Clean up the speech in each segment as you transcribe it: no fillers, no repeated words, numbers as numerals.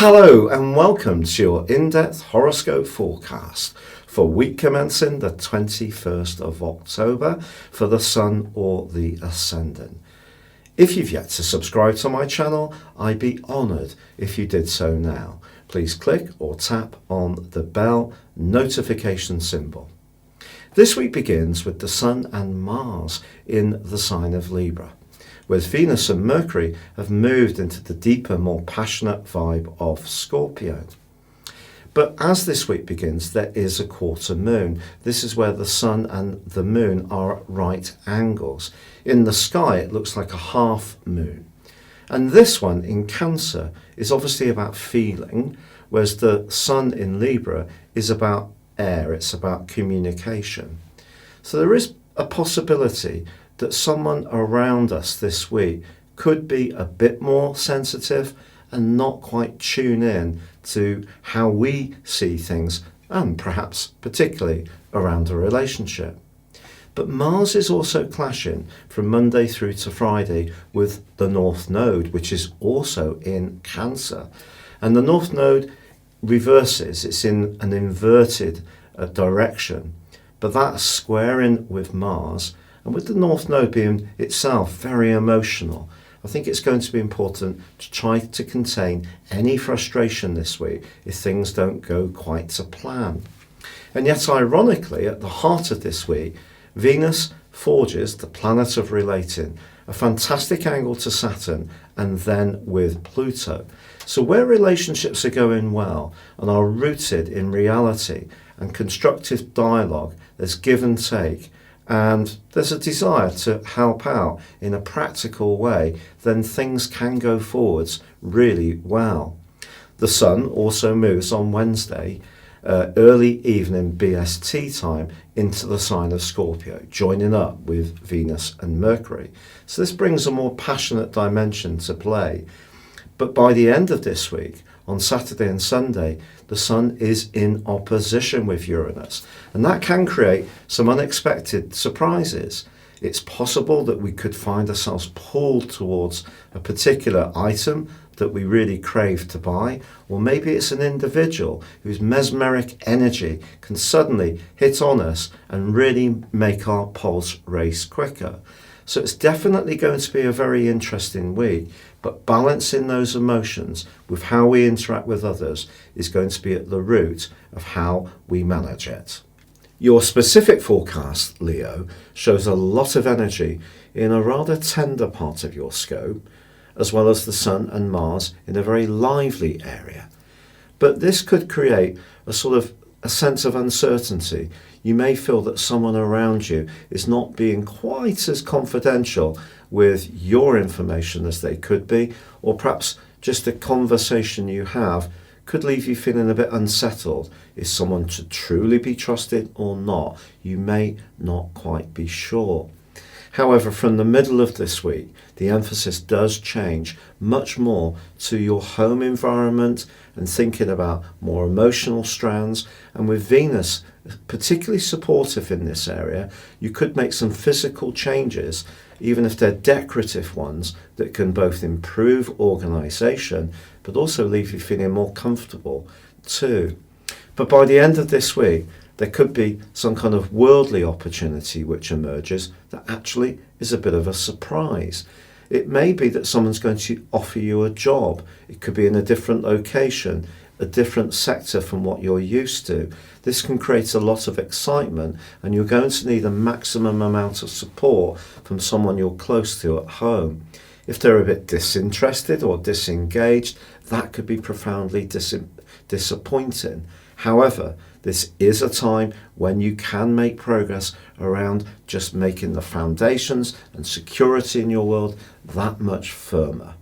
Hello and welcome to your in-depth horoscope forecast for week commencing the 21st of October for the Sun or the Ascendant. If you've yet to subscribe to my channel, I'd be honoured if you did so now. Please click or tap on the bell notification symbol. This week begins with the Sun and Mars in the sign of Libra, whereas Venus and Mercury have moved into the deeper, more passionate vibe of Scorpio. But as this week begins, there is a quarter moon. This is where the Sun and the Moon are at right angles. In the sky, it looks like a half moon. And this one in Cancer is obviously about feeling, whereas the Sun in Libra is about air, it's about communication. So there is a possibility that someone around us this week could be a bit more sensitive and not quite tune in to how we see things, and perhaps particularly around a relationship. But Mars is also clashing from Monday through to Friday with the North Node, which is also in Cancer. And the North Node reverses, it's in an inverted direction, but that's squaring with Mars. And with the North Node being itself very emotional, I think it's going to be important to try to contain any frustration this week if things don't go quite to plan. And yet, ironically, at the heart of this week, Venus forges, the planet of relating, a fantastic angle to Saturn and then with Pluto. So where relationships are going well and are rooted in reality and constructive dialogue, there's give and take, and there's a desire to help out in a practical way, then things can go forwards really well. The Sun also moves on Wednesday, early evening BST time, into the sign of Scorpio, joining up with Venus and Mercury. So this brings a more passionate dimension to play. But by the end of this week, on Saturday and Sunday, the Sun is in opposition with Uranus, and that can create some unexpected surprises. It's possible that we could find ourselves pulled towards a particular item that we really crave to buy, or maybe it's an individual whose mesmeric energy can suddenly hit on us and really make our pulse race quicker. So it's definitely going to be a very interesting week, but balancing those emotions with how we interact with others is going to be at the root of how we manage it. Your specific forecast, Leo, shows a lot of energy in a rather tender part of your scope, as well as the Sun and Mars in a very lively area. But this could create a sense of uncertainty. You may feel that someone around you is not being quite as confidential with your information as they could be, or perhaps just a conversation you have could leave you feeling a bit unsettled. Is someone to truly be trusted or not? You may not quite be sure. However, from the middle of this week, the emphasis does change much more to your home environment and thinking about more emotional strands. And with Venus particularly supportive in this area, you could make some physical changes, even if they're decorative ones, that can both improve organisation, but also leave you feeling more comfortable too. But by the end of this week, there could be some kind of worldly opportunity which emerges that actually is a bit of a surprise. It may be that someone's going to offer you a job. It could be in a different location, a different sector from what you're used to. This can create a lot of excitement, and you're going to need a maximum amount of support from someone you're close to at home. If they're a bit disinterested or disengaged, that could be profoundly disappointing. However, this is a time when you can make progress around just making the foundations and security in your world that much firmer.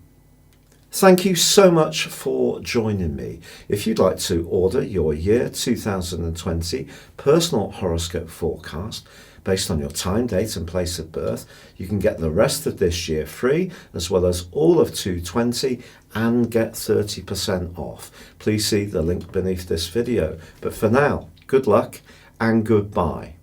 Thank you so much for joining me. If you'd like to order your year 2020 personal horoscope forecast based on your time, date and place of birth, you can get the rest of this year free, as well as all of 2020, and get 30% off. Please see the link beneath this video. But for now, good luck and goodbye.